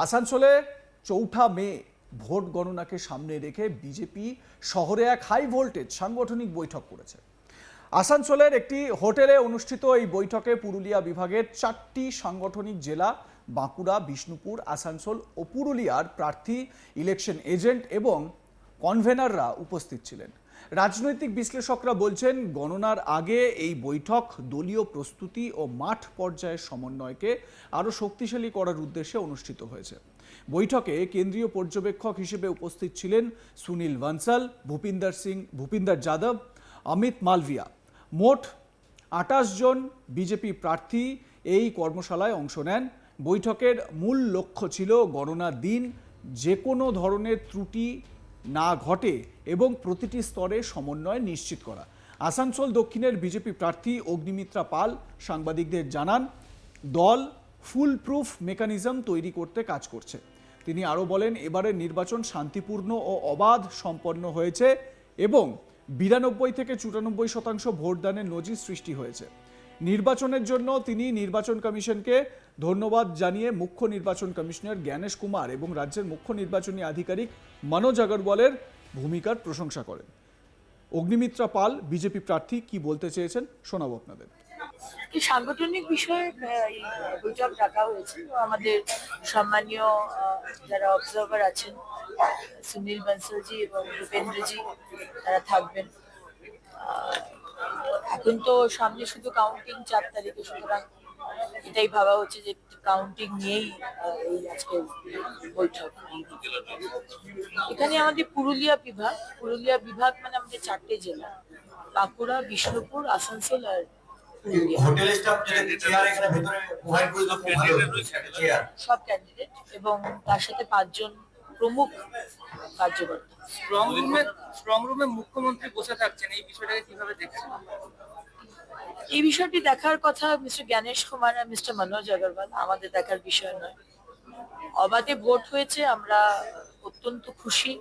আসানসোলে ৪ঠা মে ভোট গণনাকে সামনে রেখে বিজেপি শহরে এক হাই ভোল্টেজ সাংগঠনিক বৈঠক করেছে। আসানসোলের একটি হোটেলে অনুষ্ঠিত এই বৈঠকে পুরুলিয়া বিভাগের 4টি সাংগঠনিক জেলা বাঁকুড়া, বিষ্ণুপুর, আসানসোল ও পুরুলিয়ার প্রার্থী, ইলেকশন এজেন্ট এবং কনভেনাররা উপস্থিত ছিলেন। রাজনৈতিক বিশ্লেষকরা বলছেন, গণনার আগে এই বৈঠক দলীয় প্রস্তুতি ও মাঠ পর্যায়ের সমন্বয়কে আরও শক্তিশালী করার উদ্দেশ্যে অনুষ্ঠিত হয়েছে। বৈঠকে কেন্দ্রীয় পর্যবেক্ষক হিসেবে উপস্থিত ছিলেন সুনীল বানসাল, ভূপিন্দর যাদব, অমিত মালভিয়া। মোট 28 জন বিজেপি প্রার্থী এই কর্মশালায় অংশ নেন। বৈঠকের মূল লক্ষ্য ছিল গণনার দিন যে কোনো ধরনের ত্রুটি না ঘটে এবং প্রতিটি স্তরে সমন্বয় নিশ্চিত করা। আসানসোল দক্ষিণের বিজেপি প্রার্থী অগ্নিমিত্রা পাল সাংবাদিকদের জানান, দল ফুল প্রুফ মেকানিজম তৈরি করতে কাজ করছে। তিনি আরও বলেন, এবারের নির্বাচন শান্তিপূর্ণ ও অবাধ সম্পন্ন হয়েছে এবং 92 থেকে 94% ভোটদানের নজির সৃষ্টি হয়েছে। নির্বাচনের জন্য তিনি নির্বাচন কমিশনকে ধন্যবাদ জানিয়ে মুখ্য নির্বাচন কমিশনার জ্ঞানেশ কুমার এবং রাজ্যের মুখ্য নির্বাচনী আধিকারিক মনোজ আগরওয়ালের ভূমিকার প্রশংসা করেন। অগ্নিমিত্রা পাল বিজেপি প্রার্থী কি বলতে চেয়েছেন শোনাবো আপনাদের। এই সাংগঠনিক বিষয়ে বৈঠক ডাকা হয়েছে। আমাদের সম্মানীয় যারা অবজারভার আছেন, সুনীল বানসালজি এবং ভূপেন্দ্রজি, তারা থাকবেন। এখন তো সামনে শুধু কাউন্টিং 4 তারিখে, সুতরাং এটাই ভাবা হচ্ছে যে কাউন্টিং নিয়েই এই আজকের বৈঠক। এখানে আমাদের পুরুলিয়া বিভাগ মানে আমাদের 4টে জেলা, বাঁকুড়া, বিষ্ণুপুর, আসানসোল আর সব ক্যান্ডিডেট এবং তার সাথে 5 জন প্রমুখ কার্যকর্তা। স্ট্রং রুমে মুখ্যমন্ত্রী বসে থাকছেন, এই বিষয়টাকে কিভাবে দেখছেন? এই বিষয়টি দেখার কথা মিস্টার জ্ঞানেশ কুমার আর মিস্টার মনোজ আগরওয়াল, আমাদের দেখার বিষয় নয়। অবাধে ভোট হয়েছে, আমরা অত্যন্ত খুশি।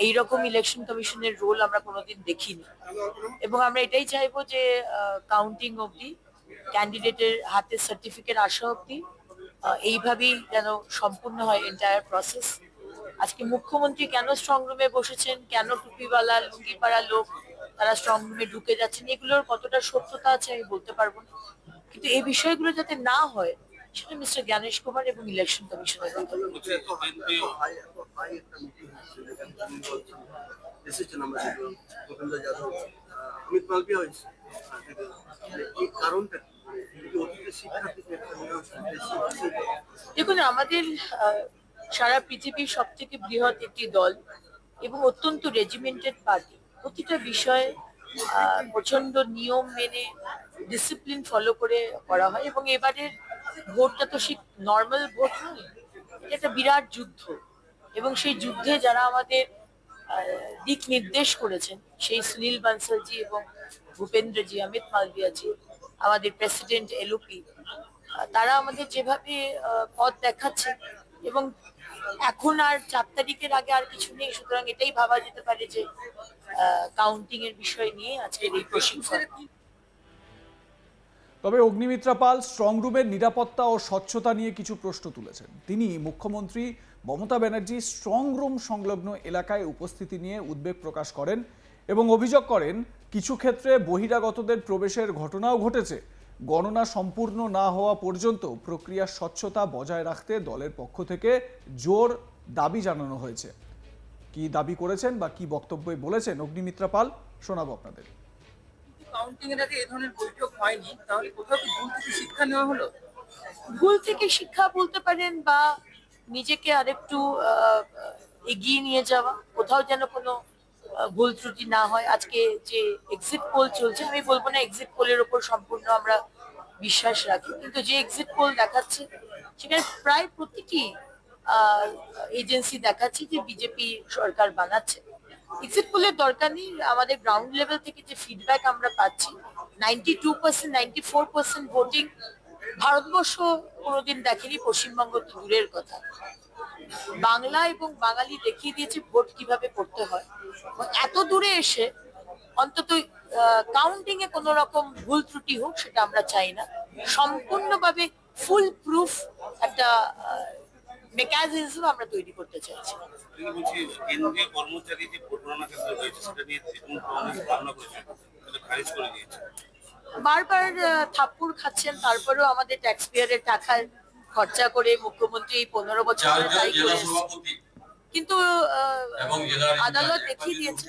এইরকম ইলেকশন কমিশনের রোল আমরা কোনোদিন দেখিনি এবং আমরা এটাই চাইবো যে কাউন্টিং অবধি, ক্যান্ডিডেটের হাতে সার্টিফিকেট আসা অবধি এইভাবেই যেন সম্পূর্ণ হয় এন্টায়ার প্রসেস। আজকে মুখ্যমন্ত্রী কেন স্ট্রং রুমে বসেছেন, কেন টুপিওয়ালা লুঙ্গিপাড়া লোক তারা স্ট্রং রুমে ঢুকে যাচ্ছেন, এগুলোর কতটা সত্যতা আছে আমি বলতে পারবো না, কিন্তু এই বিষয়গুলো যাতে না হয় সেটা মিস্টার জ্ঞানেশ কুমার এবং ইলেকশন কমিশনের কথা। দেখুন, আমাদের সারা পৃথিবীর সব থেকে বৃহৎ একটি দল এবং অত্যন্ত রেজিমেন্টেড পার্টি। প্রতিটা বিষয়ে প্রচন্ড নিয়ম মেনে, ডিসিপ্লিন ফলো করে করা হয় এবং এবারের ভোটটা তো সেই নর্মাল ভোট নয়, এটা একটা বিরাট যুদ্ধ এবং সেই যুদ্ধে যারা আমাদের দিক নির্দেশ করেছেন, সেই সুনীল বানসালজি এবং ভূপেন্দ্রজি, অমিত মালভিয়াজি, আমাদের প্রেসিডেন্ট এলওপি, তারা আমাদের যেভাবে পথ দেখাচ্ছে এবং এখন আর 4 তারিখের আগে আর কিছু নেই, সুতরাং এটাই ভাবা যেতে পারে যে কাউন্টিং এর বিষয় নিয়ে আজকের এই প্রশিক্ষণ। তবে অগ্নিমিত্রা পাল স্ট্রং রুমের নিরাপত্তা ও স্বচ্ছতা নিয়ে কিছু প্রশ্ন তুলেছেন। তিনি মুখ্যমন্ত্রী মমতা ব্যানার্জি স্ট্রং রুম সংলগ্ন এলাকায় উপস্থিতি নিয়ে উদ্বেগ প্রকাশ করেন এবং অভিযোগ করেন, কিছু ক্ষেত্রে বহিরাগতদের প্রবেশের ঘটনাও ঘটেছে। গণনা সম্পূর্ণ না হওয়া পর্যন্ত প্রক্রিয়ার স্বচ্ছতা বজায় রাখতে দলের পক্ষ থেকে জোর দাবি জানানো হয়েছে। কি দাবি করেছেন বা কি বক্তব্যে বলেছেন অগ্নিমিত্রা পাল শোনাবো আপনাদের। কাউন্টিং এর আগে এই ধরনের বৈঠক হয়নি, তাহলে কোথাও কি ভুল থেকে শিক্ষা নেওয়া হলো? ভুল থেকে শিক্ষা বলতে পারেন বা নিজেকে আরেকটু এগিয়ে নিয়ে যাওয়া, কোথাও যেন কোনো ভুল ত্রুটি না হয়। আজকে যে এক্সিট পোল চলছে, আমি বলবো না এক্সিট পোলের উপর সম্পূর্ণ আমরা বিশ্বাস রাখি, কিন্তু যে এক্সিট পোল দেখাচ্ছে সেখানে প্রায় প্রতিটি এজেন্সি দেখাচ্ছে যে বিজেপি সরকার বানাচ্ছে। এক্সিট পোলের দরকার নেই, আমাদের গ্রাউন্ড লেভেল থেকে যে ফিডব্যাক আমরা পাচ্ছি, 92%, 94% ভোটিং ভারতবর্ষ কোনোদিন দেখেনি, পশ্চিমবঙ্গ তো দূরের কথা। বাংলা এবং বাঙালি দেখিয়ে দিয়েছে ভোট কিভাবে করতে হয়। এত দূরে এসে অন্তত কাউন্টিং এ কোনো রকম ভুল ত্রুটি হোক সেটা আমরা চাই না। সম্পূর্ণভাবে ফুল প্রুফ একটা মেকানিজম আমরা তৈরি করতে চাইছি। বলছি কেন্দ্রীয় কর্মচারী যে ভোট গণনা কেন্দ্র রয়েছে সেটা নিয়ে তৃণমূল কংগ্রেস ধারণা করেছে, সেটা খারিজ করে দিয়েছে। বারবার থাপ্পড় খাচ্ছেন, তারপরেও আমাদের ট্যাক্স পেয়ারের টাকা খরচা করে মুখ্যমন্ত্রী 15 বছর ধরে তাই করে এসেছে। কিন্তু আদালত দেখিয়ে দিয়েছে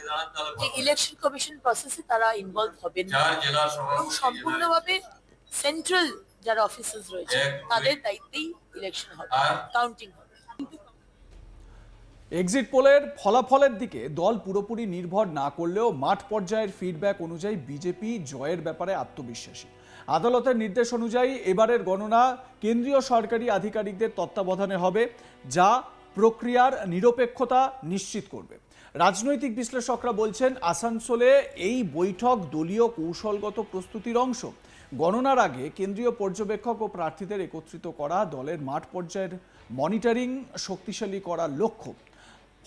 যে ইলেকশন কমিশন প্রসেসে তারা ইনভলভ হবেন না এবং সম্পূর্ণভাবে সেন্ট্রাল যারা অফিসার্স রয়েছে তাদের দায়িত্বেই ইলেকশন হবে, কাউন্টিং হবে। এক্সিট পোলের ফলাফলের দিকে দল পুরোপুরি নির্ভর না করলেও মাঠ পর্যায়ের ফিডব্যাক অনুযায়ী বিজেপি জয়ের ব্যাপারে আত্মবিশ্বাসী। আদালতের নির্দেশ অনুযায়ী এবারের গণনা কেন্দ্রীয় সরকারি আধিকারিকদের তত্ত্বাবধানে হবে, যা প্রক্রিয়ার নিরপেক্ষতা নিশ্চিত করবে। রাজনৈতিক বিশ্লেষকরা বলছেন আসানসোলে এই বৈঠক দলীয় কৌশলগত প্রস্তুতির অংশ। গণনার আগে কেন্দ্রীয় পর্যবেক্ষক ও প্রার্থীদের একত্রিত করা, দলের মাঠ পর্যায়ের মনিটরিং শক্তিশালী করার লক্ষ্য।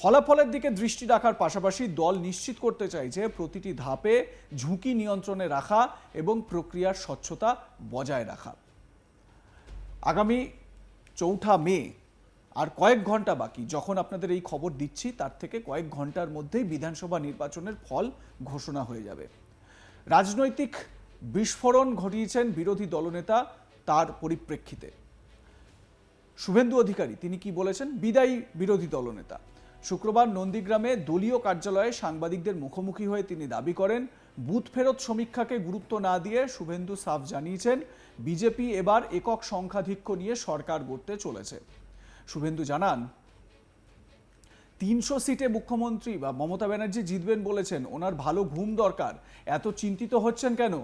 ফলাফলের দিকে দৃষ্টি রাখার পাশাপাশি দল নিশ্চিত করতে চাই যে প্রতিটি ধাপে ঝুঁকি নিয়ন্ত্রণে রাখা এবং প্রক্রিয়ার স্বচ্ছতা বজায় রাখা। আগামী 4 মে আর কয়েক ঘন্টা বাকি। যখন আপনাদের এই খবর দিচ্ছি তার থেকে কয়েক ঘন্টার মধ্যেই বিধানসভা নির্বাচনের ফল ঘোষণা হয়ে যাবে। রাজনৈতিক বিস্ফোরণ ঘটিয়েছেন বিরোধী দলনেতা, তার পরিপ্রেক্ষিতে শুভেন্দু অধিকারী তিনি কি বলেছেন? বিদায়ী বিরোধী দলনেতা শুক্রবার নন্দীগ্রামে দলীয় কার্যালয়ে সাংবাদিকদের মুখোমুখি হয়ে তিনি দাবি করেন, বুথ ফেরত সমীক্ষাকে গুরুত্ব না দিয়ে শুভেন্দু সাফ জানিয়েছেন বিজেপি এবার একক সংখ্যাধিক্য নিয়ে সরকার গড়তে চলেছে। শুভেন্দু জানান 300 সিটে মুখ্যমন্ত্রী বা মমতা ব্যানার্জি জিতবেন বলেছেন, ওনার ভালো ঘুম দরকার। এত চিন্তিত হচ্ছেন কেন?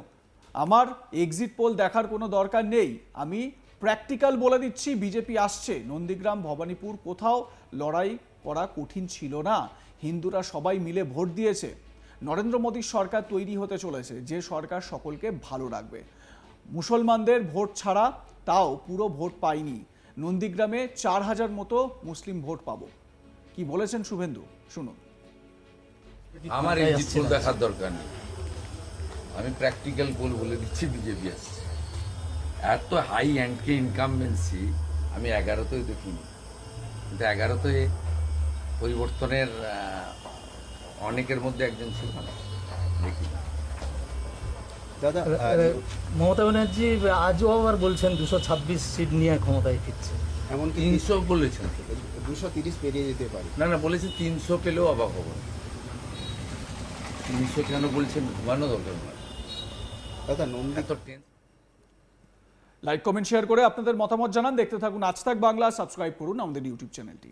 আমার এক্সিট পোল দেখার কোনো দরকার নেই, আমি প্র্যাকটিক্যাল বলে দিচ্ছি বিজেপি আসছে। নন্দীগ্রাম ভবানীপুর কোথাও লড়াই করা কঠিন ছিল না, হিন্দুরা সবাই মিলে ভোট দিয়েছে। নরেন্দ্র মোদীর সরকার তৈরি হতে চলেছে, যে সরকার সকলকে ভালো রাখবে। মুসলমানদের ভোট ছাড়া তাও পুরো ভোট পাইনি, নন্দীগ্রামে 4000 মতো মুসলিম ভোট পাবো। কি বলেছেন শুভেন্দু শুনুন। আমার এক্সিট পোল দেখার দরকার নেই, আমি প্র্যাকটিক্যাল পোল বলে দিচ্ছি বিজেপি আসছে। এত হাই অ্যান্ডকে ইনকামবেন্সি আমি 11তেও দেখিনি, কিন্তু 11তে পরিবর্তনের অনেকের মধ্যে একজন ছিল না, দেখি দাদা। মমতা ব্যানার্জি আজও আবার বলছেন 226 সিট নিয়ে ক্ষমতায় ফিরছে। এমনকি 300 বলেছেন, 230 পেরিয়ে যেতে পারে। না বলেছে 300 পেলেও অবাক হব না। 300 কেন বলছেন? ঘুমানো দরকার না দাদা। নন্দী এত টেন্স। লাইক কমেন্ট শেয়ার করে আপনাদের মতামত জানান। দেখতে থাকুন আজ তাক বাংলা, সাবস্ক্রাইব করুন আমাদের ইউটিউব চ্যানেলটি।